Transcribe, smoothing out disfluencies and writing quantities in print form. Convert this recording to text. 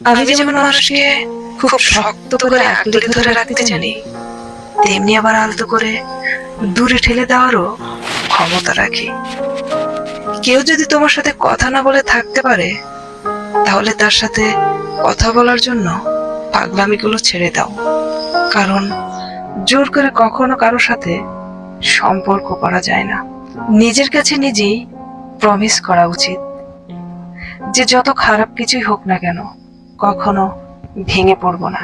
আমি যেমন মানুষকে খুব শক্ত করে আঁকড়ে ধরে রাখতে জানি, তেমনি আবার আলতো করে দূরে ঠেলে দেওয়ারও ক্ষমতা রাখি। কেউ যদি তোমার সাথে কথা না বলে থাকতে পারে, তাহলে তার সাথে কথা বলার জন্য পাগলামিগুলো ছেড়ে দাও। কারণ জোর করে কখনো কারোর সাথে সম্পর্ক করা যায় না। নিজের কাছে নিজেই প্রমিস করা উচিত যে যত খারাপ কিছুই হোক না কেন, কখনো ভেঙে পড়বো না।